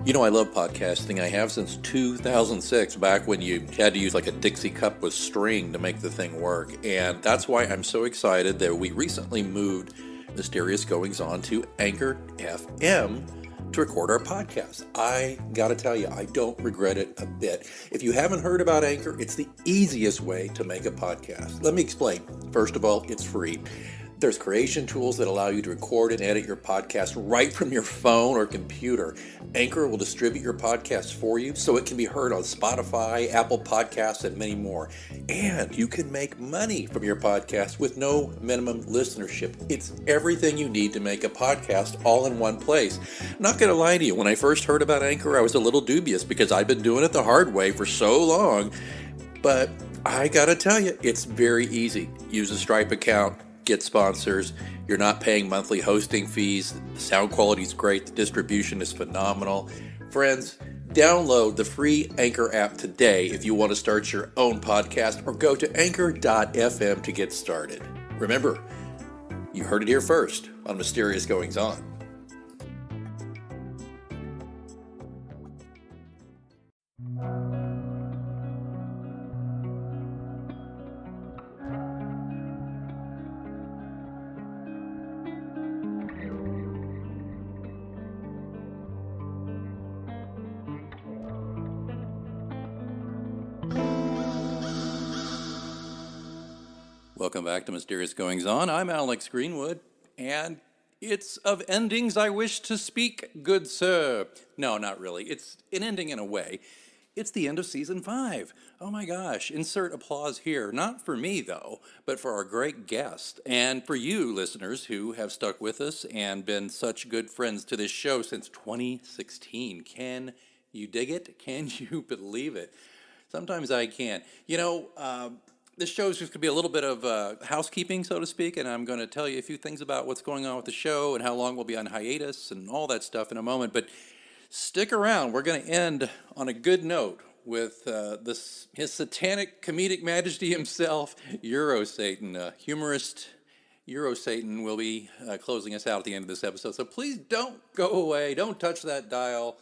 You know, I love podcasting. I have since 2006, back when you had to use like a Dixie cup with string to make the thing work. And that's why I'm so excited that we recently moved Mysterious Goings On to Anchor FM to record our podcast. I gotta tell you, I don't regret it a bit. If you haven't heard about Anchor, it's the easiest way to make a podcast. Let me explain. First of all, it's free. There's creation tools that allow you to record and edit your podcast right from your phone or computer. Anchor will distribute your podcast for you so it can be heard on Spotify, Apple Podcasts, and many more. And you can make money from your podcast with no minimum listenership. It's everything you need to make a podcast all in one place. Not going to lie to you, when I first heard about Anchor, I was a little dubious because I've been doing it the hard way for so long. But I got to tell you, it's very easy. Use a Stripe account. Get sponsors. You're not paying monthly hosting fees. The sound quality is great. The distribution is phenomenal. Friends, download the free Anchor app today if you want to start your own podcast, or go to anchor.fm to get started. Remember, you heard it here first on Mysterious Goings On. Welcome back to Mysterious Goings On. I'm Alex Greenwood, and it's of endings I wish to speak, good sir. No, not really. It's an ending in a way. It's the end of Season 5. Oh my gosh, insert applause here. Not for me, though, but for our great guest, and for you, listeners, who have stuck with us and been such good friends to this show since 2016. Can you dig it? Can you believe it? Sometimes I can't. This show is just going to be a little bit of housekeeping, so to speak, and I'm going to tell you a few things about what's going on with the show and how long we'll be on hiatus and all that stuff in a moment. But stick around. We're going to end on a good note with his satanic comedic majesty himself, Euro-Satan. Humorist Euro-Satan will be closing us out at the end of this episode. So please don't go away. Don't touch that dial,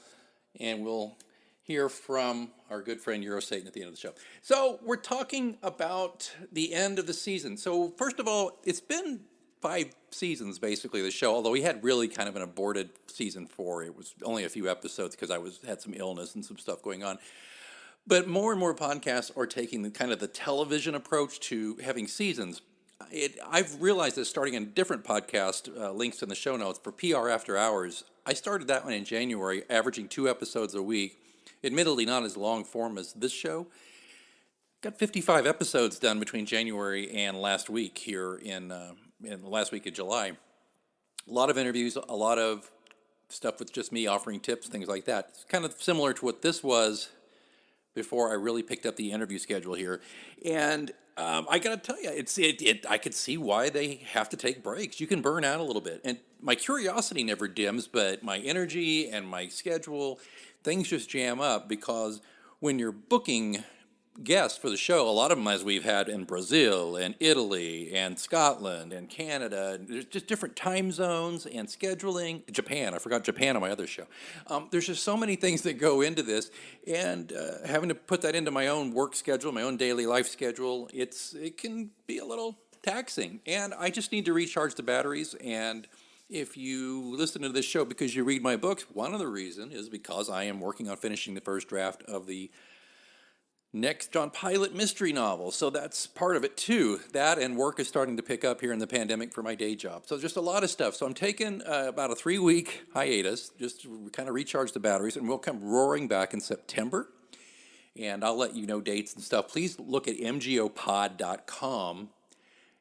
and we'll hear from our good friend Euro-Satan at the end of the show. So we're talking about the end of the season. So first of all, it's been 5 seasons, basically, the show, although we had really kind of an aborted season 4. It was only a few episodes because I had some illness and some stuff going on. But more and more podcasts are taking the television approach to having seasons. I've realized that starting a different podcast, links in the show notes, for PR After Hours. I started that one in January, averaging 2 episodes a week. Admittedly, not as long form as this show. Got 55 episodes done between January and last week here in the last week of July. A lot of interviews, a lot of stuff with just me offering tips, things like that. It's kind of similar to what this was before I really picked up the interview schedule here. And I got to tell you, I could see why they have to take breaks. You can burn out a little bit. And my curiosity never dims, but my energy and my schedule, things just jam up, because when you're booking guests for the show, a lot of them, as we've had in Brazil and Italy and Scotland and Canada, there's just different time zones and scheduling. Japan, I forgot Japan on my other show. There's just so many things that go into this, and having to put that into my own work schedule, my own daily life schedule, it can be a little taxing, and I just need to recharge the batteries. And if you listen to this show because you read my books, one of the reasons is because I am working on finishing the first draft of the next John Pilot mystery novel. So that's part of it too. That and work is starting to pick up here in the pandemic for my day job. So just a lot of stuff. So I'm taking about a 3-week hiatus just to kind of recharge the batteries, and we'll come roaring back in September. And I'll let you know dates and stuff. Please look at mgopod.com.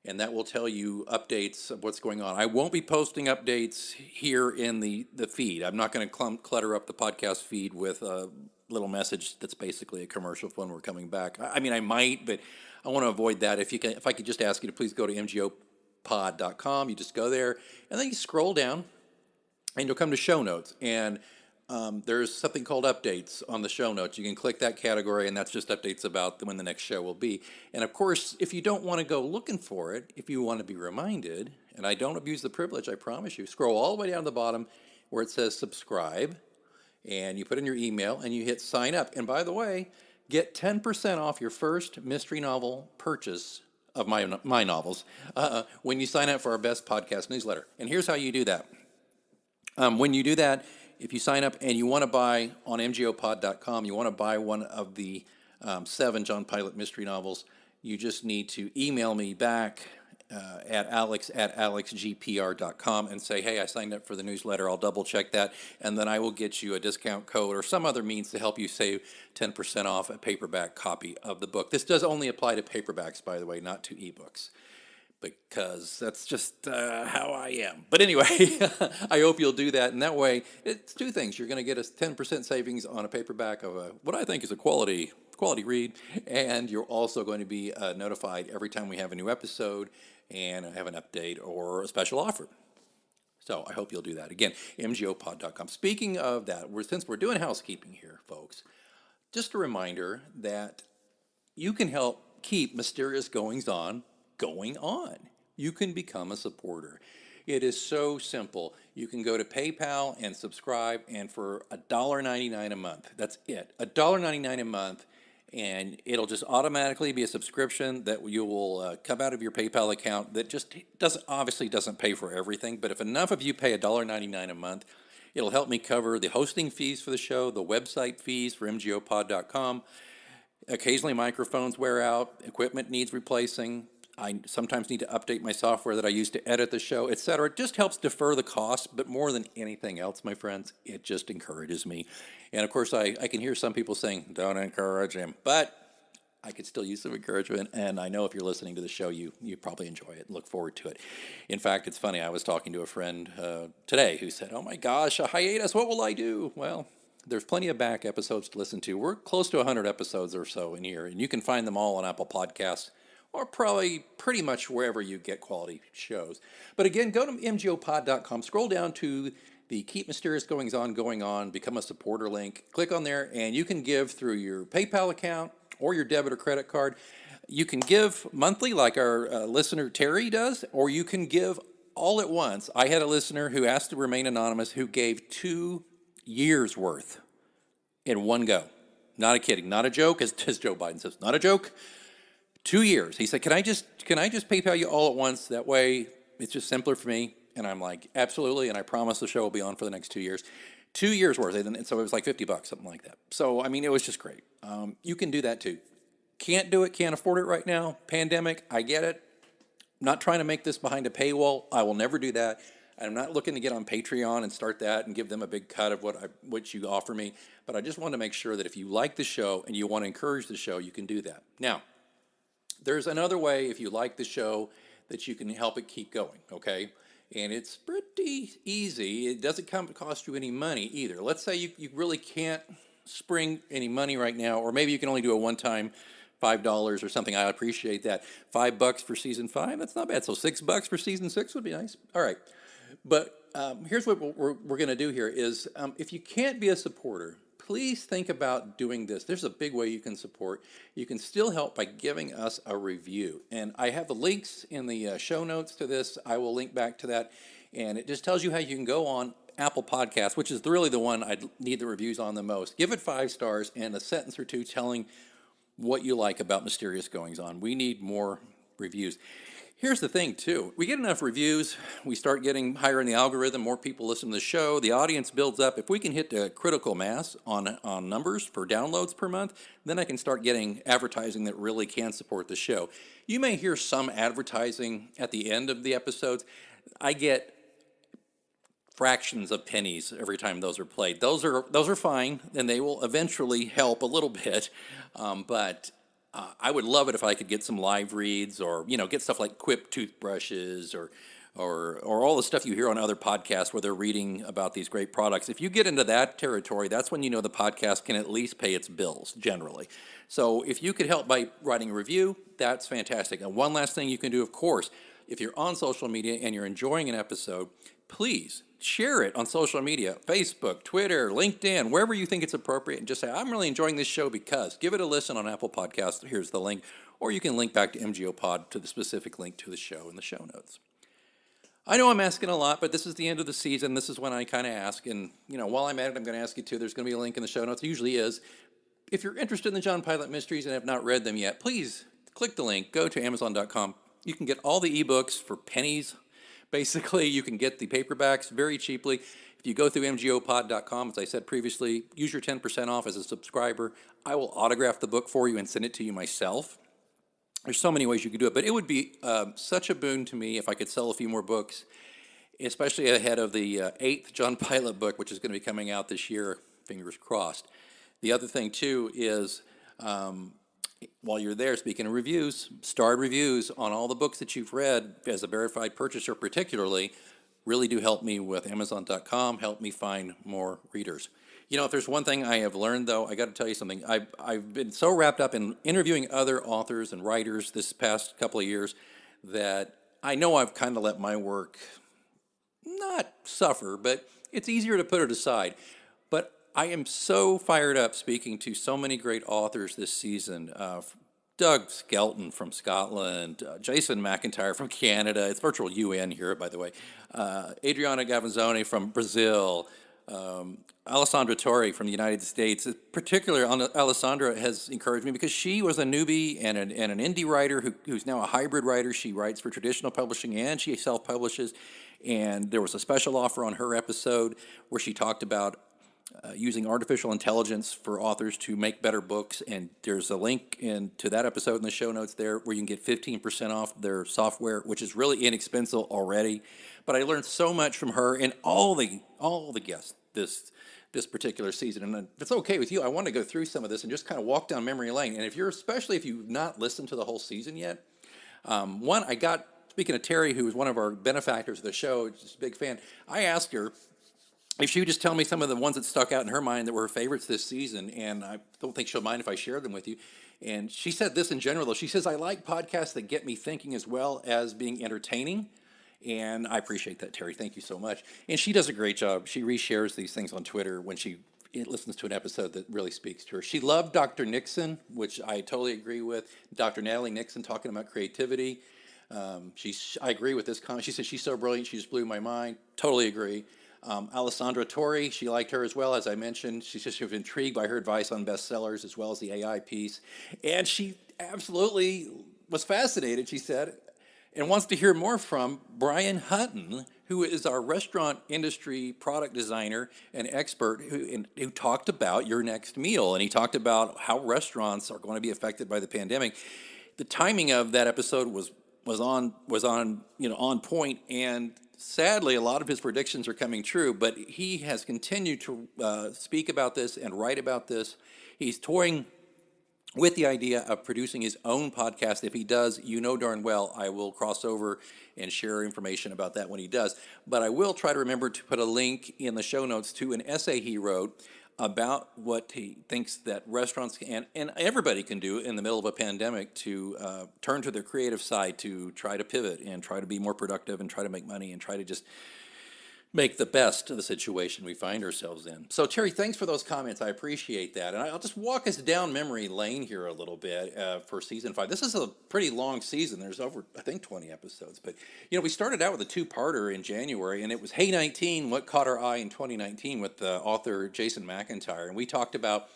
And that will tell you updates of what's going on. I won't be posting updates here in the feed. I'm not going to clutter up the podcast feed with a little message that's basically a commercial for when we're coming back. I mean, I might, but I want to avoid that. If I could just ask you to please go to mgopod.com. You just go there, and then you scroll down, and you'll come to show notes. And there's something called updates on the show notes. You can click that category, and that's just updates about when the next show will be. And of course, if you don't want to go looking for it, if you want to be reminded, and I don't abuse the privilege, I promise you, scroll all the way down to the bottom where it says subscribe, and you put in your email and you hit sign up. And by the way, get 10% off your first mystery novel purchase of my novels when you sign up for our Best Podcast newsletter. And here's how you do that. When you do that, if you sign up and you want to buy on mgopod.com, you want to buy one of the 7 John Pilot mystery novels, you just need to email me back at alex@alexgpr.com and say, hey, I signed up for the newsletter. I'll double check that, and then I will get you a discount code or some other means to help you save 10% off a paperback copy of the book. This does only apply to paperbacks, by the way, not to ebooks, because that's just how I am. But anyway, I hope you'll do that. And that way, it's 2 things. You're going to get a 10% savings on a paperback of what I think is a quality read, and you're also going to be notified every time we have a new episode and have an update or a special offer. So I hope you'll do that. Again, mgopod.com. Speaking of that, since we're doing housekeeping here, folks, just a reminder that you can help keep Mysterious Goings On going on. You can become a supporter. It is so simple. You can go to PayPal and subscribe, and for $1.99 a month, that's it, $1.99 a month, and it'll just automatically be a subscription that you will come out of your PayPal account that just doesn't pay for everything, but if enough of you pay $1.99 a month, it'll help me cover the hosting fees for the show, the website fees for mgopod.com. Occasionally microphones wear out, equipment needs replacing, I sometimes need to update my software that I use to edit the show, etc. It just helps defer the cost, but more than anything else, my friends, it just encourages me. And of course, I can hear some people saying, don't encourage him, but I could still use some encouragement, and I know if you're listening to the show, you probably enjoy it and look forward to it. In fact, it's funny, I was talking to a friend today who said, oh my gosh, a hiatus, what will I do? Well, there's plenty of back episodes to listen to. We're close to 100 episodes or so in here, and you can find them all on Apple Podcasts, or probably pretty much wherever you get quality shows. But again, go to mgopod.com, scroll down to the Keep Mysterious Goings On going on, become a supporter link, click on there, and you can give through your PayPal account or your debit or credit card. You can give monthly like our listener Terry does, or you can give all at once. I had a listener who asked to remain anonymous who gave 2 years worth in one go. Not a kidding, not a joke, as Joe Biden says, not a joke. 2 years. He said, can I just PayPal you all at once? That way it's just simpler for me. And I'm like, absolutely. And I promise the show will be on for the next 2 years. 2 years worth. And so it was like $50, something like that. So, I mean, it was just great. You can do that too. Can't do it, can't afford it right now. Pandemic, I get it. Not trying to make this behind a paywall. I will never do that. I'm not looking to get on Patreon and start that and give them a big cut of what you offer me. But I just want to make sure that if you like the show and you want to encourage the show, you can do that. Now, there's another way, if you like the show, that you can help it keep going, okay? And it's pretty easy. It doesn't cost you any money either. Let's say you really can't spring any money right now, or maybe you can only do a one-time $5 or something. I appreciate that. $5 for season 5, that's not bad. So $6 for season 6 would be nice. All right. But here's what we're going to do here is if you can't be a supporter, please think about doing this. There's a big way you can support. You can still help by giving us a review. And I have the links in the show notes to this. I will link back to that. And it just tells you how you can go on Apple Podcasts, which is really the one I need the reviews on the most. Give it 5 stars and a sentence or two telling what you like about Mysterious Goings On. We need more reviews. Here's the thing, too. We get enough reviews, we start getting higher in the algorithm, more people listen to the show, the audience builds up. If we can hit a critical mass on numbers for downloads per month, then I can start getting advertising that really can support the show. You may hear some advertising at the end of the episodes. I get fractions of pennies every time those are played. Those are fine, and they will eventually help a little bit, but I would love it if I could get some live reads, or get stuff like Quip toothbrushes, or all the stuff you hear on other podcasts where they're reading about these great products. If you get into that territory, that's when the podcast can at least pay its bills generally. So if you could help by writing a review, that's fantastic. And one last thing you can do, of course, if you're on social media and you're enjoying an episode, please share it on social media, Facebook, Twitter, LinkedIn, wherever you think it's appropriate, and just say, I'm really enjoying this show because. Give it a listen on Apple Podcasts. Here's the link. Or you can link back to MGO Pod to the specific link to the show in the show notes. I know I'm asking a lot, but this is the end of the season. This is when I kind of ask. And, while I'm at it, I'm going to ask you too. There's going to be a link in the show notes. It usually is. If you're interested in the John Pilot Mysteries and have not read them yet, please click the link. Go to Amazon.com. You can get all the ebooks for pennies. Basically, you can get the paperbacks very cheaply. If you go through mgopod.com, as I said previously, use your 10% off as a subscriber. I will autograph the book for you and send it to you myself. There's so many ways you could do it, but it would be such a boon to me if I could sell a few more books, especially ahead of the eighth John Pilot book, which is going to be coming out this year, fingers crossed. The other thing, too, is while you're there, speaking of reviews, starred reviews on all the books that you've read as a verified purchaser particularly, really do help me with Amazon.com, help me find more readers. If there's one thing I have learned, though, I got to tell you something. I've been so wrapped up in interviewing other authors and writers this past couple of years that I know I've kind of let my work not suffer, but it's easier to put it aside. But I am so fired up speaking to so many great authors this season. Doug Skelton from Scotland, Jason McIntyre from Canada. It's virtual UN here, by the way. Adriana Gavanzone from Brazil. Alessandra Torre from the United States. Particularly, Alessandra has encouraged me because she was a newbie and an indie writer who's now a hybrid writer. She writes for traditional publishing and she self-publishes. And there was a special offer on her episode where she talked about using artificial intelligence for authors to make better books. And there's a link to that episode in the show notes there where you can get 15% off their software, which is really inexpensive already. But I learned so much from her and all the guests this particular season. And if it's okay with you, I want to go through some of this and just kind of walk down memory lane. And especially if you've not listened to the whole season yet, speaking of Terry, who was one of our benefactors of the show, just a big fan, I asked her if she would just tell me some of the ones that stuck out in her mind that were her favorites this season, and I don't think she'll mind if I share them with you. And she said this in general, though. She says, I like podcasts that get me thinking as well as being entertaining. And I appreciate that, Terry. Thank you so much. And she does a great job. She reshares these things on Twitter when she listens to an episode that really speaks to her. She loved Dr. Nixon, which I totally agree with. Dr. Natalie Nixon talking about creativity. I agree with this comment. She said she's so brilliant, she just blew my mind. Totally agree. Alessandra Torre, she liked her as well, as I mentioned. She was intrigued by her advice on bestsellers as well as the AI piece. And she absolutely was fascinated, she said, and wants to hear more from Brian Hutton, who is our restaurant industry product designer and expert who talked about your next meal. And he talked about how restaurants are going to be affected by the pandemic. The timing of that episode was on point, and sadly, a lot of his predictions are coming true, but he has continued to speak about this and write about this. He's toying with the idea of producing his own podcast. If he does, you know darn well I will cross over and share information about that when he does. But I will try to remember to put a link in the show notes to an essay he wrote about what he thinks that restaurants and everybody can do in the middle of a pandemic to turn to their creative side, to try to pivot and try to be more productive and try to make money and try to just make the best of the situation we find ourselves in. So, Terry, thanks for those comments. I appreciate that. And I'll just walk us down memory lane here a little bit for season 5. This is a pretty long season. There's over, I think, 20 episodes. But, we started out with a two-parter in January, and it was Hey 19, What Caught Our Eye in 2019 with author Jason McIntyre. And we talked about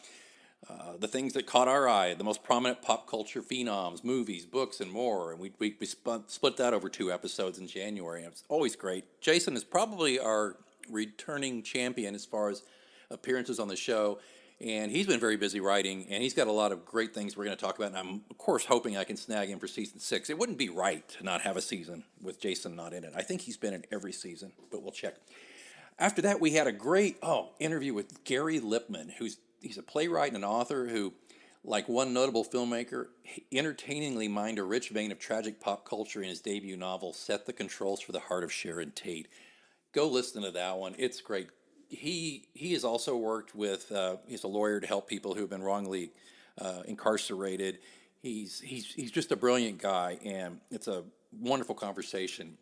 the things that caught our eye, the most prominent pop culture phenoms, movies, books, and more. And we split that over 2 episodes in January. And it's always great. Jason is probably our returning champion as far as appearances on the show. And he's been very busy writing, and he's got a lot of great things we're going to talk about. And I'm, of course, hoping I can snag him for season 6. It wouldn't be right to not have a season with Jason not in it. I think he's been in every season, but we'll check. After that, we had a great interview with Gary Lipman, he's a playwright and an author who, like one notable filmmaker, entertainingly mined a rich vein of tragic pop culture in his debut novel, Set the Controls for the Heart of Sharon Tate. Go listen to that one. It's great. He has also worked with, he's a lawyer to help people who have been wrongly incarcerated. He's just a brilliant guy, and it's a wonderful conversation.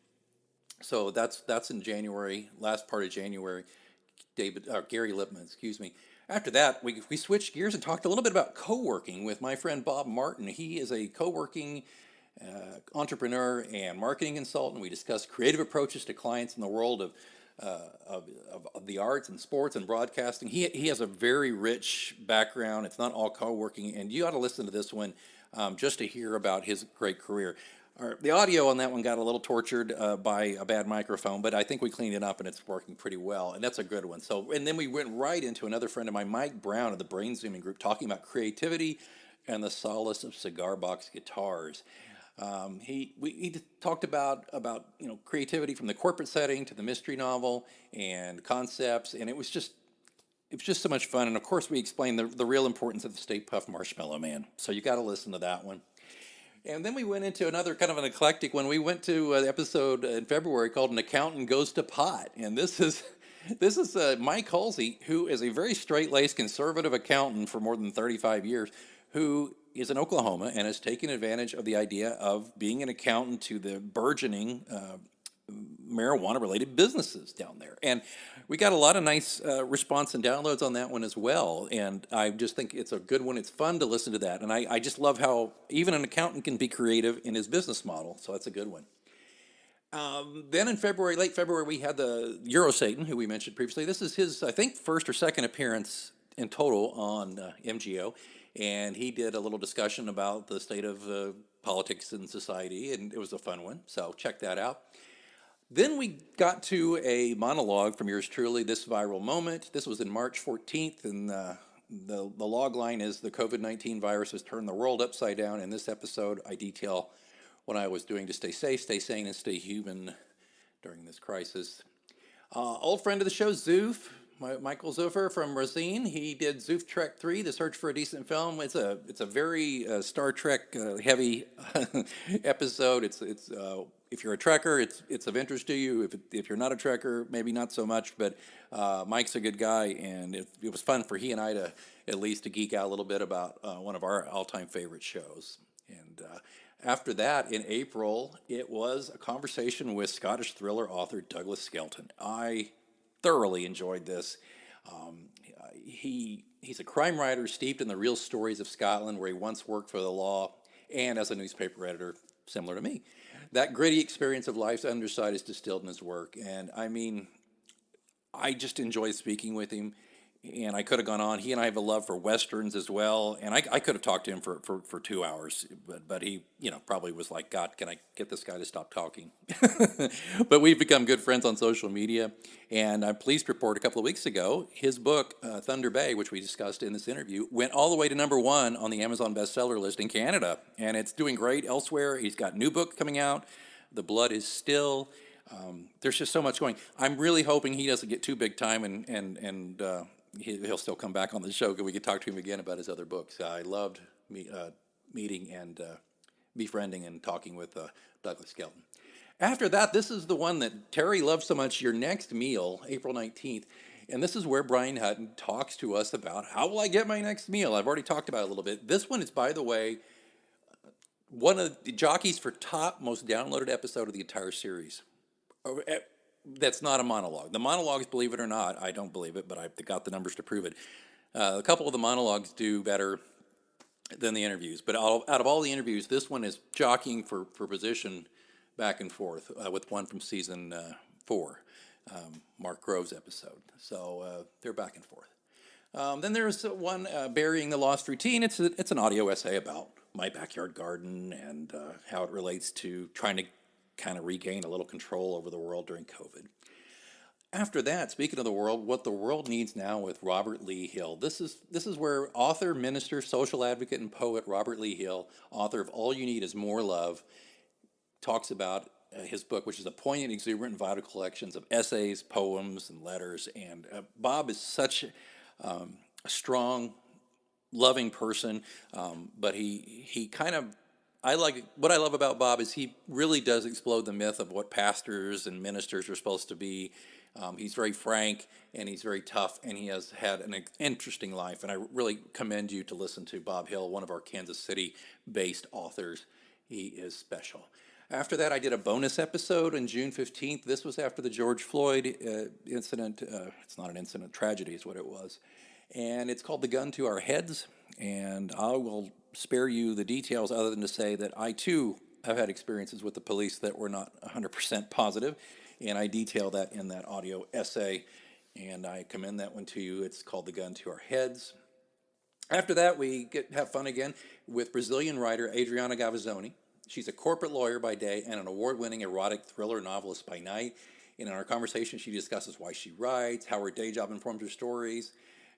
So that's in January, last part of January. Gary Lipman, excuse me. After that, we switched gears and talked a little bit about co-working with my friend Bob Martin. He is a co-working entrepreneur and marketing consultant. We discuss creative approaches to clients in the world of the arts and sports and broadcasting. He has a very rich background. It's not all co-working, and you ought to listen to this one just to hear about his great career. The audio on that one got a little tortured by a bad microphone, but I think we cleaned it up and it's working pretty well, and that's a good one. So, and then we went right into another friend of mine, Mike Brown of the Brain Zooming Group, talking about creativity and the solace of cigar box guitars. He talked about creativity from the corporate setting to the mystery novel and concepts, and it was just so much fun. And of course, we explained the real importance of the Stay Puft Marshmallow Man. So you got to listen to that one. And then we went into another kind of an eclectic one. We went to an episode in February called "An Accountant Goes to Pot," and this is Mike Halsey, who is a very straight-laced conservative accountant for more than 35 years, who is in Oklahoma and has taken advantage of the idea of being an accountant to the burgeoning marijuana-related businesses down there. And we got a lot of nice response and downloads on that one as well. And I just think it's a good one. It's fun to listen to that. And I just love how even an accountant can be creative in his business model. So that's a good one. Then in February, late February, we had the Euro Satan, who we mentioned previously. This is his, I think, first or second appearance in total on MGO. And he did a little discussion about the state of politics in society, and it was a fun one. So check that out. Then we got to a monologue from yours truly, This Viral Moment. This was in March 14th, and the log line is the COVID-19 virus has turned the world upside down. In this episode, I detail what I was doing to stay safe, stay sane, and stay human during this crisis. Old friend of the show, Zoof, Michael Zuffer from Racine. He did Zoof Trek 3, The Search for a Decent Film. It's a very Star Trek heavy episode. It's if you're a Trekker, it's of interest to you. If you're not a Trekker, maybe not so much. But Mike's a good guy, and it was fun for he and I to at least to geek out a little bit about one of our all-time favorite shows. And after that, in April, it was a conversation with Scottish thriller author Douglas Skelton. I thoroughly enjoyed this. He's a crime writer steeped in the real stories of Scotland, where he once worked for the law and as a newspaper editor, similar to me. That gritty experience of life's underside is distilled in his work, and I mean, I just enjoyed speaking with him. And I could have gone on. He and I have a love for Westerns as well. And I could have talked to him for 2 hours, but he, probably was like, God, can I get this guy to stop talking? But we've become good friends on social media. And I'm pleased to report a couple of weeks ago, his book, Thunder Bay, which we discussed in this interview, went all the way to #1 on the Amazon bestseller list in Canada. And it's doing great elsewhere. He's got a new book coming out, The Blood is Still. There's just so much going. I'm really hoping he doesn't get too big time and he'll still come back on the show because we could talk to him again about his other books. I loved meeting and befriending and talking with Douglas Skelton. After that, this is the one that Terry loves so much, Your Next Meal, April 19th. And this is where Brian Hutton talks to us about how will I get my next meal. I've already talked about it a little bit. This one is, by the way, one of the jockeys for top most downloaded episode of the entire series. That's not a monologue. The monologues, believe it or not, I don't believe it, but I've got the numbers to prove it. A couple of the monologues do better than the interviews. But out of all the interviews, this one is jockeying for position back and forth with one from season 4, Mark Grove's episode. So they're back and forth. Then there's one, Burying the Lost Routine. It's an audio essay about my backyard garden and how it relates to trying to kind of regain a little control over the world during COVID. After that, speaking of the world, What the World Needs Now with Robert Lee Hill. This is where author, minister, social advocate, and poet Robert Lee Hill, author of All You Need Is More Love, talks about his book, which is a poignant, exuberant, and vital collections of essays, poems, and letters. And Bob is such a strong, loving person, but he kind of, what I love about Bob is he really does explode the myth of what pastors and ministers are supposed to be. He's very frank and he's very tough, and he has had an interesting life. And I really commend you to listen to Bob Hill, one of our Kansas City-based authors. He is special. After that, I did a bonus episode on June 15th. This was after the George Floyd incident. It's not an incident, tragedy is what it was. And it's called The Gun to Our Heads. And I will spare you the details other than to say that I, too, I've had experiences with the police that were not 100% positive, and I detail that in that audio essay, and I commend that one to you. It's called The Gun to Our Heads. After that, we have fun again with Brazilian writer Adriana Gavazzoni. She's a corporate lawyer by day and an award-winning erotic thriller novelist by night. And in our conversation, she discusses why she writes, how her day job informs her stories,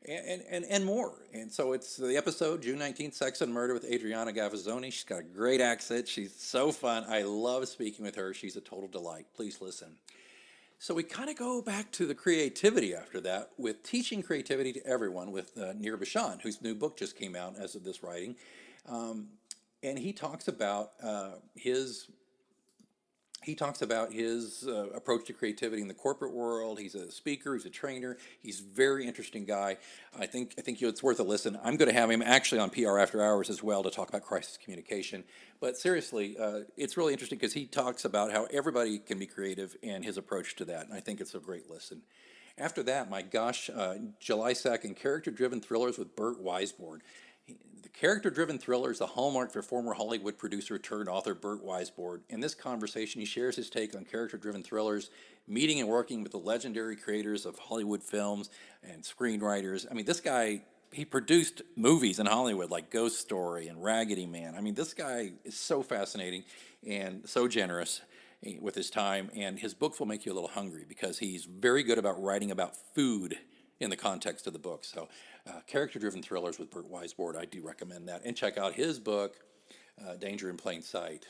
and more. And so it's the episode, June 19th, Sex and Murder with Adriana Gavazzoni. She's got a great accent. She's so fun. I love speaking with her. She's a total delight. Please listen. So we kind of go back to the creativity after that with teaching creativity to everyone with Nir Bashan, whose new book just came out as of this writing. And he talks about his approach to creativity in the corporate world. He's a speaker. He's a trainer. He's a very interesting guy. I think it's worth a listen. I'm going to have him actually on PR After Hours as well to talk about crisis communication. But seriously, it's really interesting because he talks about how everybody can be creative and his approach to that. And I think it's a great listen. After that, my gosh, July 2nd, Character-Driven Thrillers with Burt Weisbord. The character-driven thriller is the hallmark for former Hollywood producer turned author Burt Weisbord. In this conversation, he shares his take on character-driven thrillers, meeting and working with the legendary creators of Hollywood films and screenwriters. I mean, this guy, he produced movies in Hollywood like Ghost Story and Raggedy Man. I mean, this guy is so fascinating and so generous with his time, and his books will make you a little hungry because he's very good about writing about food in the context of the book. So character-driven thrillers with Burt Weisbord, I do recommend that. And check out his book, Danger in Plain Sight.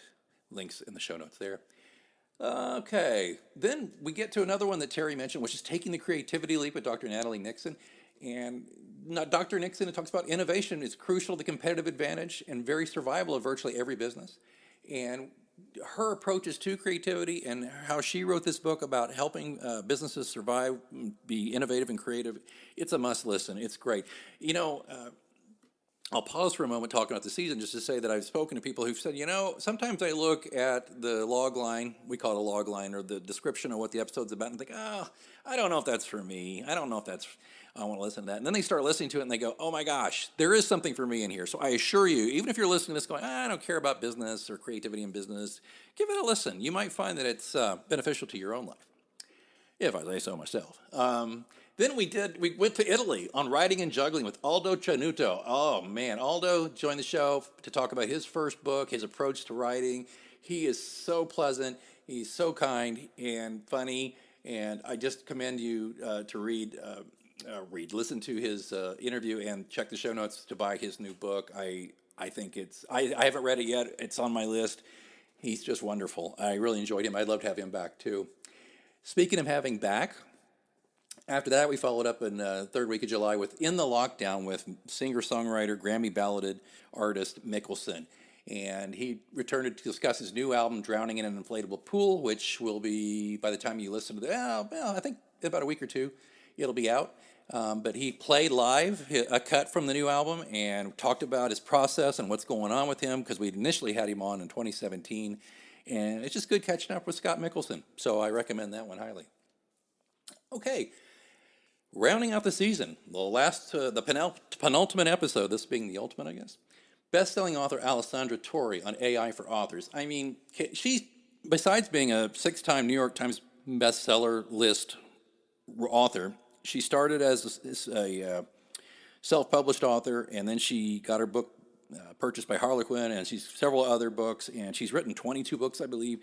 Links in the show notes there. Okay, then we get to another one that Terry mentioned, which is Taking the Creativity Leap with Dr. Natalie Nixon. And Dr. Nixon talks about innovation is crucial to competitive advantage and very survival of virtually every business. And her approaches to creativity and how she wrote this book about helping businesses survive, be innovative and creative, it's a must listen. It's great. You know, I'll pause for a moment talking about the season just to say that I've spoken to people who've said, you know, sometimes I look at the log line, we call it a log line, or the description of what the episode's about, and think, oh, I don't know if that's for me. I don't know if I want to listen to that. And then they start listening to it and they go, oh my gosh, there is something for me in here. So I assure you, even if you're listening to this going, I don't care about business or creativity in business, give it a listen. You might find that it's beneficial to your own life, if I say so myself. Then we went to Italy on writing and juggling with Aldo Cianuto. Oh man, Aldo joined the show to talk about his first book, his approach to writing. He is so pleasant, he's so kind and funny, and I just commend you to listen to his interview and check the show notes to buy his new book. I think I haven't read it yet. It's on my list. He's just wonderful. I really enjoyed him. I'd love to have him back too. Speaking of having back, after that, we followed up in the third week of July with In the Lockdown with singer-songwriter, Grammy-balloted artist Mickelson. And he returned to discuss his new album, Drowning in an Inflatable Pool, which will be, by the time you listen to I think about a week or two, it'll be out. But he played live a cut from the new album and talked about his process and what's going on with him, because we initially had him on in 2017. And it's just good catching up with Scott Mickelson. So I recommend that one highly. Okay. Rounding out the season, the penultimate episode, this being the ultimate, I guess. Best-selling author Alessandra Torre on AI for authors. I mean, she, besides being a 6-time New York Times bestseller list author, she started as a self-published author, and then she got her book purchased by Harlequin, and she's several other books, and she's written 22 books, I believe.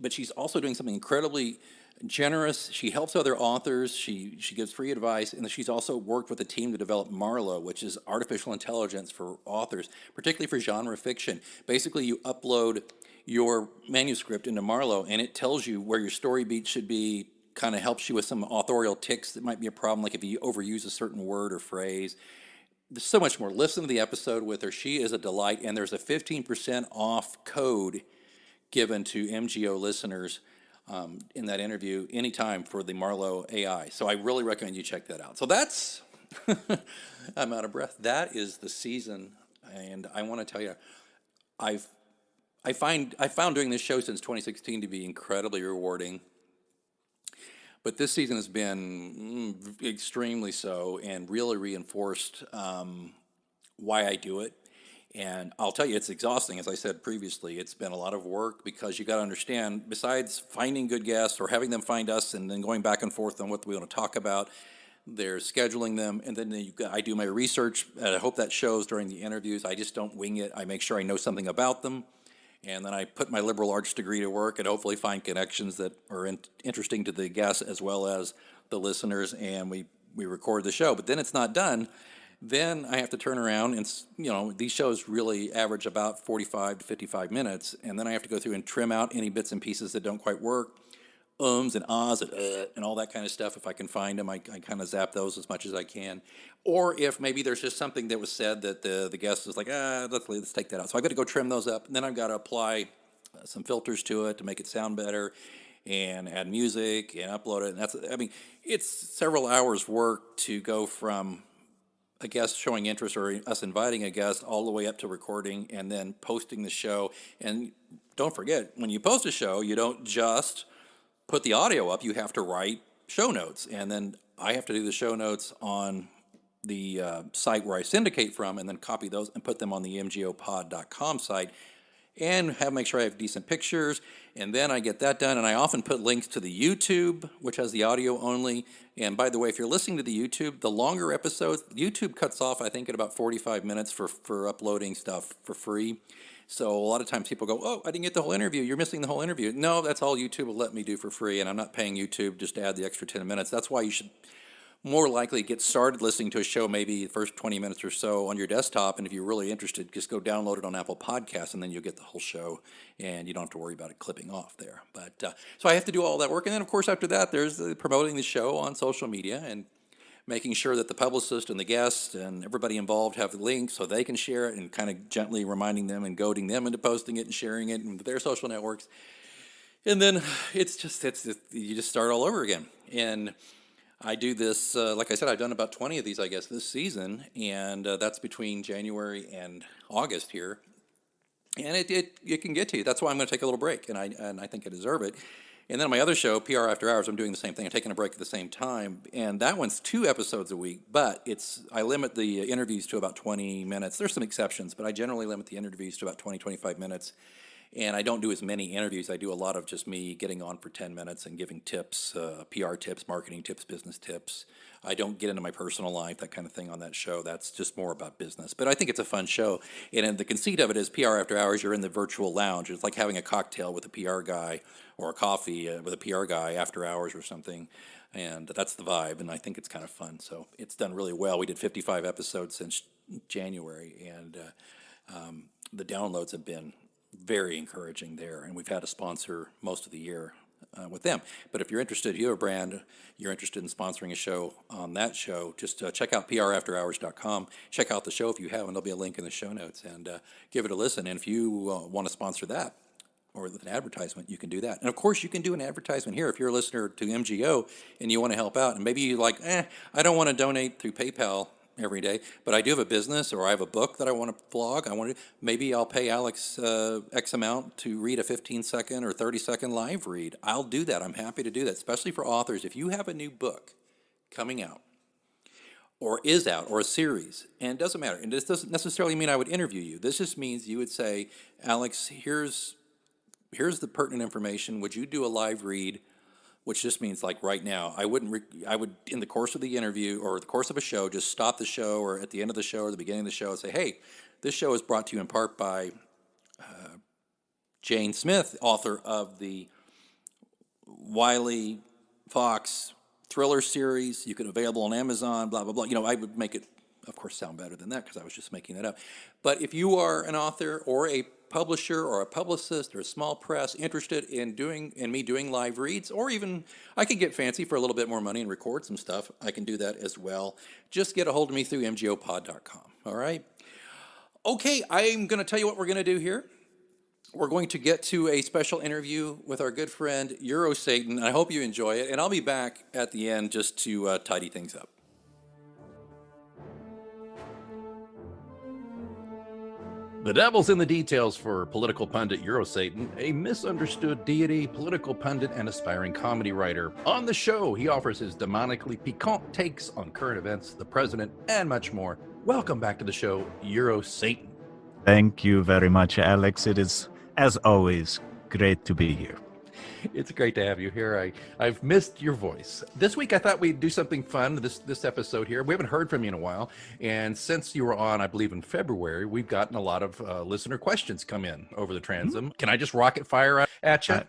But she's also doing something incredibly generous. She helps other authors. She gives free advice, and she's also worked with a team to develop Marlowe, which is artificial intelligence for authors, particularly for genre fiction. Basically, you upload your manuscript into Marlowe, and it tells you where your story beats should be, kind of helps you with some authorial tics that might be a problem, like if you overuse a certain word or phrase. There's so much more. Listen to the episode with her. She is a delight, and there's a 15% off code given to MGO listeners in that interview anytime for the Marlowe AI. So I really recommend you check that out. So that's, I'm out of breath. That is the season, and I want to tell you, I found doing this show since 2016 to be incredibly rewarding. But this season has been extremely so, and really reinforced why I do it. And I'll tell you, it's exhausting. As I said previously, it's been a lot of work because you got to understand, besides finding good guests or having them find us and then going back and forth on what we want to talk about, there's scheduling them. And then I do my research. And I hope that shows during the interviews. I just don't wing it. I make sure I know something about them. And then I put my liberal arts degree to work and hopefully find connections that are interesting to the guests as well as the listeners. And we record the show. But then it's not done. Then I have to turn around and, these shows really average about 45 to 55 minutes. And then I have to go through and trim out any bits and pieces that don't quite work. Ums and ahs and all that kind of stuff. If I can find them, I kind of zap those as much as I can. Or if maybe there's just something that was said that the guest is like, let's take that out. So I've got to go trim those up. And then I've got to apply some filters to it to make it sound better and add music and upload it. And it's several hours work to go from a guest showing interest or us inviting a guest all the way up to recording and then posting the show. And don't forget, when you post a show, you don't just put the audio up, you have to write show notes. And then I have to do the show notes on the site where I syndicate from and then copy those and put them on the mgopod.com site and make sure I have decent pictures. And then I get that done. And I often put links to the YouTube, which has the audio only. And by the way, if you're listening to the YouTube, the longer episodes, YouTube cuts off, I think, at about 45 minutes for uploading stuff for free. So a lot of times people go, oh, I didn't get the whole interview. You're missing the whole interview. No, that's all YouTube will let me do for free, and I'm not paying YouTube just to add the extra 10 minutes. That's why you should more likely get started listening to a show maybe the first 20 minutes or so on your desktop, and if you're really interested, just go download it on Apple Podcasts, and then you'll get the whole show, and you don't have to worry about it clipping off there. But so I have to do all that work, and then, of course, after that, there's promoting the show on social media and making sure that the publicist and the guest and everybody involved have the link so they can share it and kind of gently reminding them and goading them into posting it and sharing it in their social networks. And then you just start all over again. And I do this, like I said, I've done about 20 of these, I guess, this season. And that's between January and August here. And it can get to you. That's why I'm going to take a little break. And I think I deserve it. And then on my other show, PR After Hours, I'm doing the same thing. I'm taking a break at the same time. And that one's 2 episodes a week, but I limit the interviews to about 20 minutes. There's some exceptions, but I generally limit the interviews to about 20, 25 minutes. And I don't do as many interviews. I do a lot of just me getting on for 10 minutes and giving tips, PR tips, marketing tips, business tips. I don't get into my personal life, that kind of thing on that show. That's just more about business. But I think it's a fun show. And the conceit of it is PR After Hours, you're in the virtual lounge. It's like having a cocktail with a PR guy or a coffee with a PR guy after hours or something. And that's the vibe, and I think it's kind of fun. So it's done really well. We did 55 episodes since January, and the downloads have been very encouraging there. And we've had a sponsor most of the year with them. But if you're interested, you're a brand, you're interested in sponsoring a show on that show, just check out prafterhours.com. Check out the show if you haven't. There'll be a link in the show notes, and give it a listen. And if you want to sponsor that or with an advertisement, you can do that. And of course, you can do an advertisement here if you're a listener to MGO and you want to help out. And maybe you're like, I don't want to donate through PayPal every day, but I do have a business or I have a book that I want to blog. Maybe I'll pay Alex X amount to read a 15-second or 30-second live read. I'll do that. I'm happy to do that, especially for authors. If you have a new book coming out or is out or a series, and it doesn't matter, and this doesn't necessarily mean I would interview you. This just means you would say, Alex, here's the pertinent information. Would you do a live read? Which just means, like, right now, I would, in the course of the interview or the course of a show, just stop the show or at the end of the show or the beginning of the show and say, hey, this show is brought to you in part by Jane Smith, author of the Wiley Fox thriller series. You can available on Amazon, blah, blah, blah. I would make it, of course, sound better than that because I was just making that up. But if you are an author or a publisher or a publicist or a small press interested in me doing live reads, or even I could get fancy for a little bit more money and record some stuff, I can do that as well. Just get a hold of me through mgopod.com. All right. Okay, I'm going to tell you what we're going to do here. We're going to get to a special interview with our good friend Euro Satan. I hope you enjoy it, and I'll be back at the end just to tidy things up. The devil's in the details for political pundit Eurosatan, a misunderstood deity, political pundit, and aspiring comedy writer. On the show, he offers his demonically piquant takes on current events, the president, and much more. Welcome back to the show, Eurosatan. Thank you very much, Alex. It is, as always, great to be here. It's great to have you here. I've missed your voice. This week I thought we'd do something fun this episode here. We haven't heard from you in a while. And since you were on, I believe in February, we've gotten a lot of listener questions come in over the transom. Can I just rocket fire at you?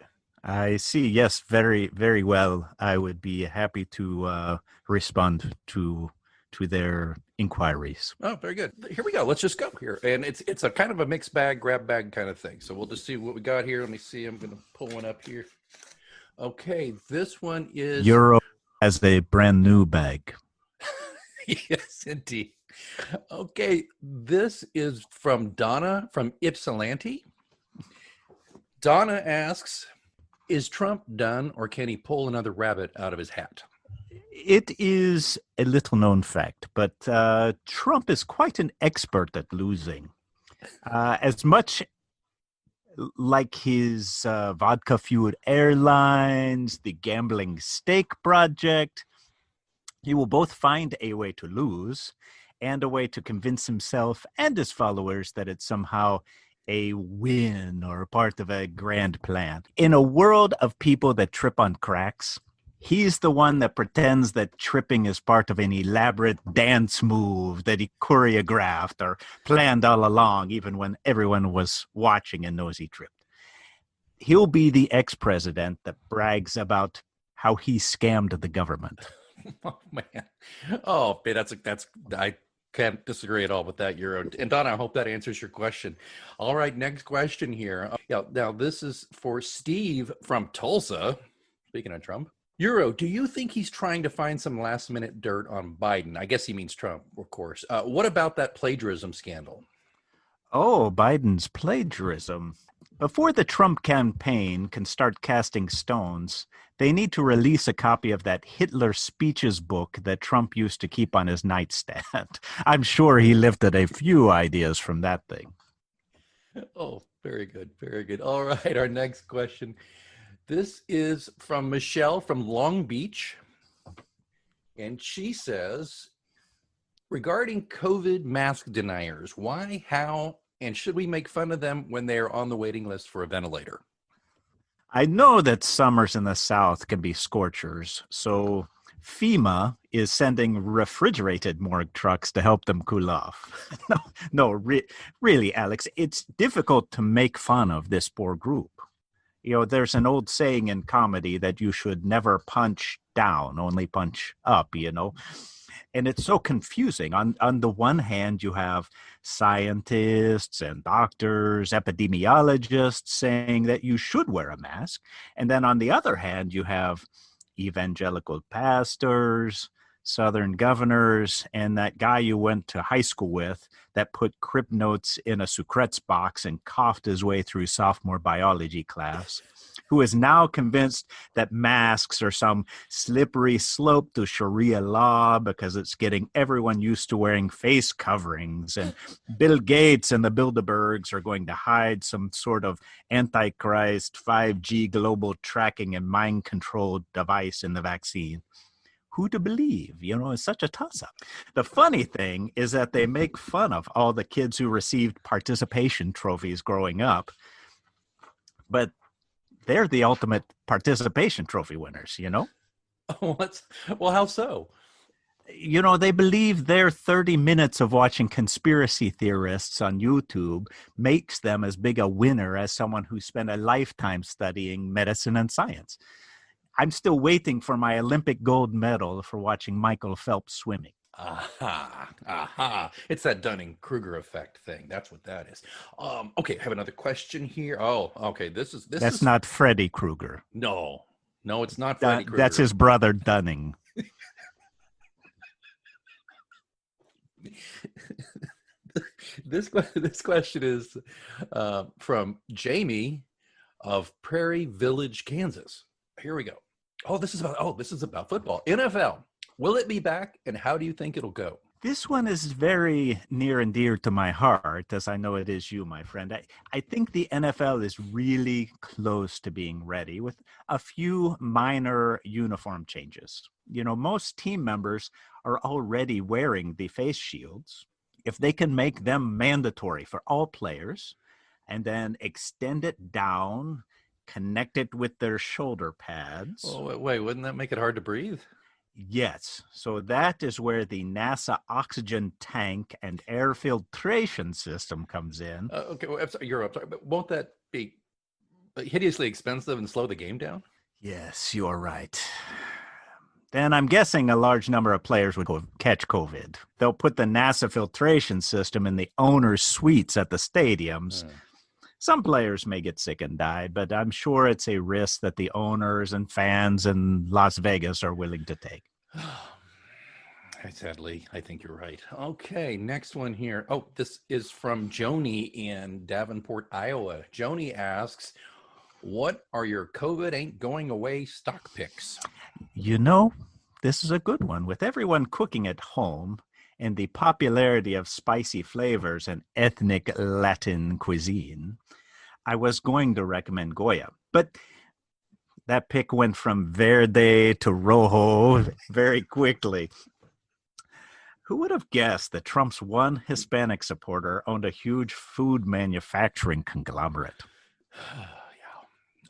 I see. Yes, very, very well. I would be happy to respond to their inquiries. Oh, very good. Here we go. Let's just go here. And it's a kind of a mixed bag, grab bag kind of thing. So we'll just see what we got here. Let me see. I'm going to pull one up here. Okay, this one is Euro as a brand new bag. Yes, indeed. Okay, this is from Donna from Ypsilanti. Donna asks, is Trump done or can he pull another rabbit out of his hat? It is a little known fact, but Trump is quite an expert at losing. As much like his vodka-fueled airlines, the gambling stake project, he will both find a way to lose and a way to convince himself and his followers that it's somehow a win or part of a grand plan. In a world of people that trip on cracks, he's the one that pretends that tripping is part of an elaborate dance move that he choreographed or planned all along, even when everyone was watching and knows he tripped. He'll be the ex-president that brags about how he scammed the government. Oh man! Oh, that's I can't disagree at all with that, Euro. And Donna, I hope that answers your question. All right, next question here. Yeah, now this is for Steve from Tulsa. Speaking of Trump. Euro, do you think he's trying to find some last minute dirt on Biden? I guess he means Trump, of course. What about that plagiarism scandal? Oh, Biden's plagiarism. Before the Trump campaign can start casting stones, they need to release a copy of that Hitler speeches book that Trump used to keep on his nightstand. I'm sure he lifted a few ideas from that thing. Oh, very good. Very good. All right, our next question. This is from Michelle from Long Beach. And she says, regarding COVID mask deniers, why, how, and should we make fun of them when they are on the waiting list for a ventilator? I know that summers in the South can be scorchers, so FEMA is sending refrigerated morgue trucks to help them cool off. Really, Alex, it's difficult to make fun of this poor group. You know, there's an old saying in comedy that you should never punch down, only punch up, you know. And it's so confusing. On the one hand, you have scientists and doctors, epidemiologists saying that you should wear a mask. And then on the other hand, you have evangelical pastors, Southern governors, and that guy you went to high school with that put crib notes in a Sucrets box and coughed his way through sophomore biology class, who is now convinced that masks are some slippery slope to Sharia law because it's getting everyone used to wearing face coverings, and Bill Gates and the Bilderbergs are going to hide some sort of antichrist 5G global tracking and mind control device in the vaccine. Who to believe? You know, it's such a toss-up. The funny thing is that they make fun of all the kids who received participation trophies growing up, but they're the ultimate participation trophy winners, you know? Well, how so? You know, they believe their 30 minutes of watching conspiracy theorists on YouTube makes them as big a winner as someone who spent a lifetime studying medicine and science. I'm still waiting for my Olympic gold medal for watching Michael Phelps swimming. Aha. It's that Dunning-Kruger effect thing. That's what that is. Okay, I have another question here. Oh, okay. That's not Freddy Krueger. No, it's not Freddy Krueger. That's his brother Dunning. This question is from Jamie of Prairie Village, Kansas. Here we go. This is about football. NFL. Will it be back, and how do you think it'll go? This one is very near and dear to my heart, as I know it is you, my friend. I think the NFL is really close to being ready with a few minor uniform changes. You know, most team members are already wearing the face shields. If they can make them mandatory for all players and then extend it down, connect it with their shoulder pads. Oh, wait, wouldn't that make it hard to breathe? Yes. So that is where the NASA oxygen tank and air filtration system comes in. Okay, well, I'm sorry, but won't that be hideously expensive and slow the game down? Yes, you're right. Then I'm guessing a large number of players would catch COVID. They'll put the NASA filtration system in the owners' suites at the stadiums. Some players may get sick and die, but I'm sure it's a risk that the owners and fans in Las Vegas are willing to take. Sadly, I think you're right. Okay, next one here. Oh, this is from Joni in Davenport, Iowa. Joni asks, what are your COVID ain't going away stock picks? You know, this is a good one. With everyone cooking at home and the popularity of spicy flavors and ethnic Latin cuisine, I was going to recommend Goya, but that pick went from verde to rojo very quickly. Who would have guessed that Trump's one Hispanic supporter owned a huge food manufacturing conglomerate? Yeah.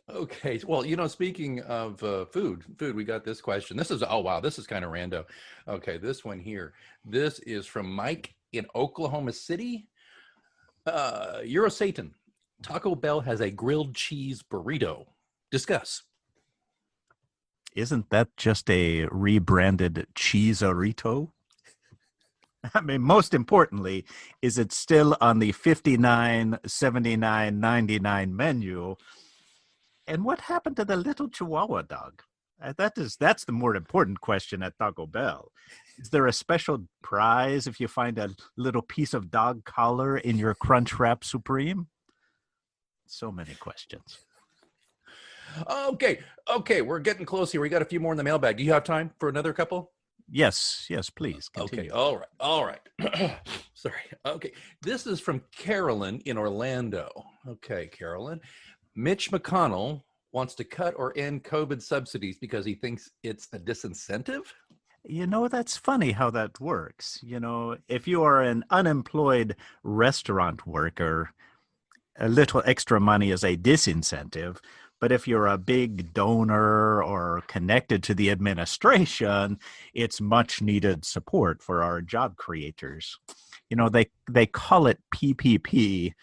Okay. Well, speaking of food, we got this question. This is, oh, wow, this is kind of rando. Okay, this one here. This is from Mike in Oklahoma City. Eurosatan. Taco Bell has a grilled cheese burrito. Discuss. Isn't that just a rebranded cheese-arito? I mean, most importantly, is it still on the $59, $79, $99 menu? And what happened to the little Chihuahua dog? That's the more important question at Taco Bell. Is there a special prize if you find a little piece of dog collar in your Crunchwrap Supreme? So many questions. Okay, we're getting close here. We got a few more in the mailbag. Do you have time for another couple? Yes, please. Continue. Okay, all right. Sorry. Okay, this is from Carolyn in Orlando. Okay, Carolyn. Mitch McConnell wants to cut or end COVID subsidies because he thinks it's a disincentive? That's funny how that works. If you are an unemployed restaurant worker, a little extra money is a disincentive. But if you're a big donor or connected to the administration, it's much needed support for our job creators. They call it PPP,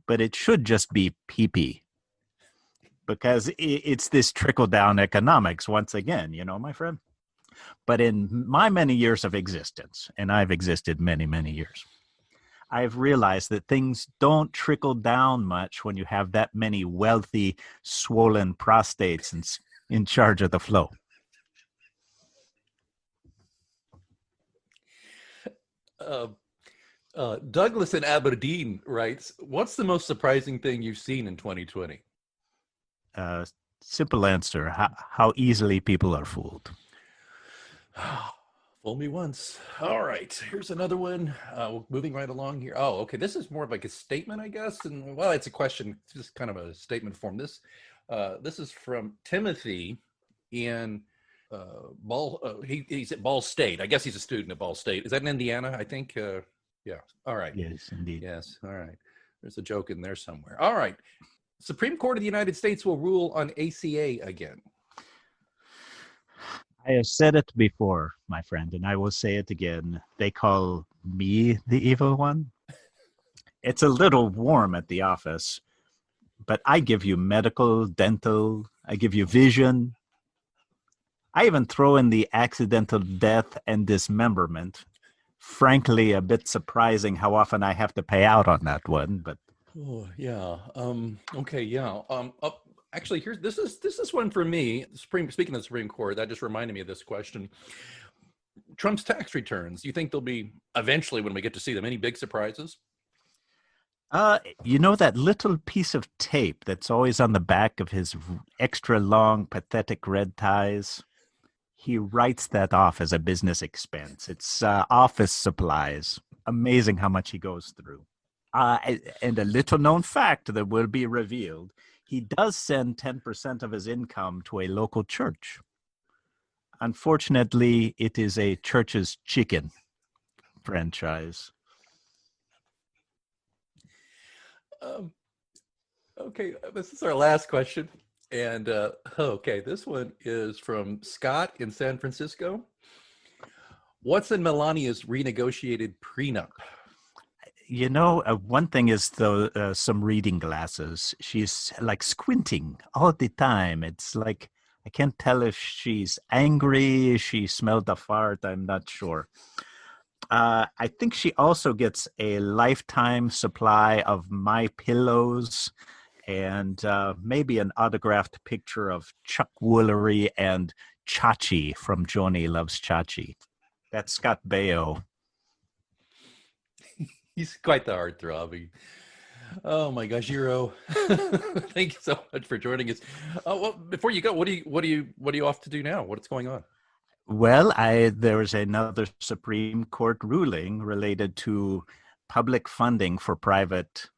but it should just be PP, because it's this trickle-down economics once again, my friend. But in my many years of existence, and I've existed many, many years, I've realized that things don't trickle down much when you have that many wealthy, swollen prostates in charge of the flow. Douglas in Aberdeen writes, what's the most surprising thing you've seen in 2020? Simple answer, how easily people are fooled. Fool me once. All right, here's another one. Moving right along here. Oh, okay. This is more of like a statement, I guess. And well, it's a question, it's just kind of a statement form. This is from Timothy in he's at Ball State. I guess he's a student at Ball State. Is that in Indiana? I think. Yeah. All right. Yes, indeed. Yes. All right. There's a joke in there somewhere. All right. Supreme Court of the United States will rule on ACA again. I have said it before, my friend, and I will say it again. They call me the evil one. It's a little warm at the office, but I give you medical, dental, I give you vision. I even throw in the accidental death and dismemberment. Frankly, a bit surprising how often I have to pay out on that one, but. Oh, yeah. Okay, yeah. Actually, this is one for me. Speaking of the Supreme Court, that just reminded me of this question. Trump's tax returns. Do you think there'll be eventually, when we get to see them, any big surprises? That little piece of tape that's always on the back of his extra long, pathetic red ties? He writes that off as a business expense. It's office supplies. Amazing how much he goes through. And a little known fact that will be revealed, he does send 10% of his income to a local church. Unfortunately, it is a church's chicken franchise. Um, okay, this is our last question. And okay, this one is from Scott in San Francisco. What's in Melania's renegotiated prenup? One thing is some reading glasses. She's like squinting all the time. It's like I can't tell if she's angry, she smelled a fart. I'm not sure. I think she also gets a lifetime supply of My Pillows and maybe an autographed picture of Chuck Woolery and Chachi from Joni Loves Chachi. That's Scott Baio. He's quite the heartthrob. Oh my gosh, Euro! Thank you so much for joining us. Well, before you go, what are you off to do now? What's going on? Well, there was another Supreme Court ruling related to public funding for private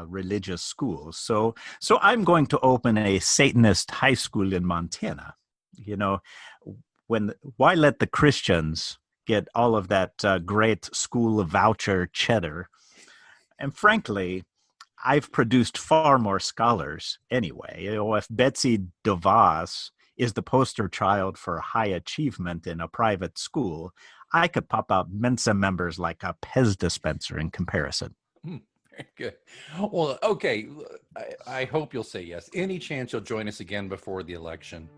religious schools. So I'm going to open a Satanist high school in Montana. Why let the Christians get all of that great school voucher cheddar? And frankly, I've produced far more scholars anyway. If Betsy DeVos is the poster child for high achievement in a private school, I could pop out Mensa members like a Pez dispenser in comparison. Very good. Well, okay. I hope you'll say yes. Any chance you'll join us again before the election?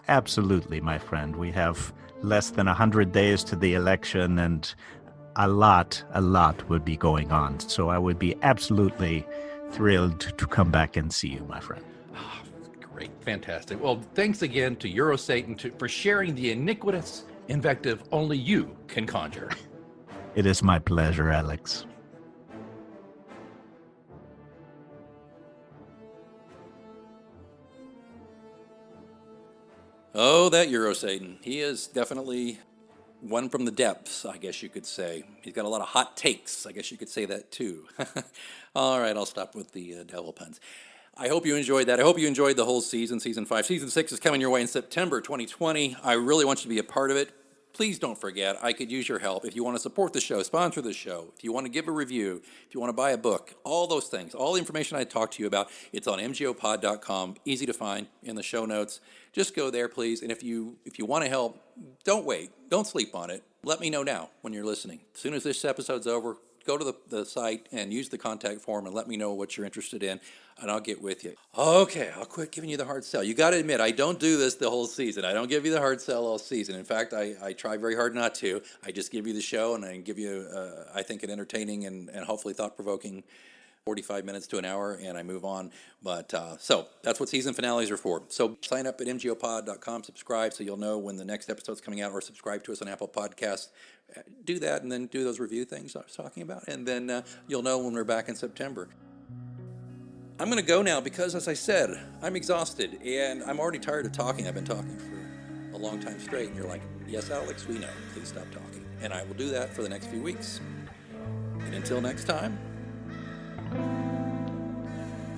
Absolutely, my friend. We have less than 100 days to the election, and a lot would be going on. So I would be absolutely thrilled to come back and see you, my friend. Oh, great. Fantastic. Well, thanks again to Eurosatan for sharing the iniquitous invective only you can conjure. It is my pleasure, Alex. Oh, that Eurosatan. He is definitely one from the depths, I guess you could say. He's got a lot of hot takes. I guess you could say that too. All right, I'll stop with the devil puns. I hope you enjoyed that. I hope you enjoyed the whole season, season 5. Season 6 is coming your way in September 2020. I really want you to be a part of it. Please don't forget, I could use your help. If you want to support the show, sponsor the show, if you want to give a review, if you want to buy a book, all those things, all the information I talked to you about, it's on mgopod.com, easy to find in the show notes. Just go there, please. And if you want to help, don't wait. Don't sleep on it. Let me know now when you're listening. As soon as this episode's over, go to the site and use the contact form and let me know what you're interested in, and I'll get with you. Okay, I'll quit giving you the hard sell. You got to admit, I don't do this the whole season. I don't give you the hard sell all season. In fact, I try very hard not to. I just give you the show, and I give you, I think, an entertaining and hopefully thought-provoking 45 minutes to an hour, and I move on. But so that's what season finales are for. So sign up at mgopod.com, subscribe so you'll know when the next episode's coming out, or subscribe to us on Apple Podcasts. Do that, and then do those review things I was talking about, and then you'll know when we're back in September. I'm going to go now because, as I said, I'm exhausted, and I'm already tired of talking. I've been talking for a long time straight, and you're like, yes, Alex, we know. Please stop talking. And I will do that for the next few weeks. And until next time,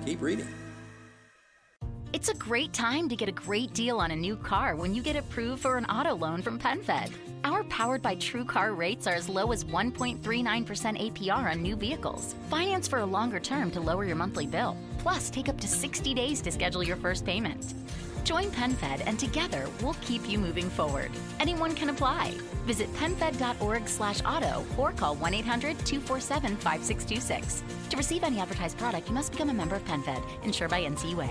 keep reading. It's a great time to get a great deal on a new car when you get approved for an auto loan from PenFed. Our Powered by True Car rates are as low as 1.39% APR on new vehicles. Finance for a longer term to lower your monthly bill. Plus, take up to 60 days to schedule your first payment. Join PenFed, and together we'll keep you moving forward. Anyone can apply. Visit penfed.org/auto or call 1-800-247-5626. To receive any advertised product, you must become a member of PenFed, insured by NCUA.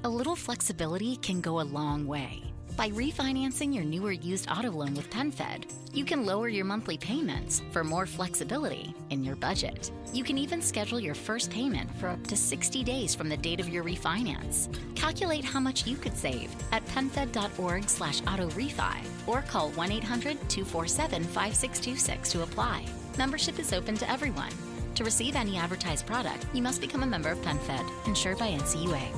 A little flexibility can go a long way. By refinancing your new or used auto loan with PenFed, you can lower your monthly payments for more flexibility in your budget. You can even schedule your first payment for up to 60 days from the date of your refinance. Calculate how much you could save at penfed.org/auto-refi or call 1-800-247-5626 to apply. Membership is open to everyone. To receive any advertised product, you must become a member of PenFed, insured by NCUA.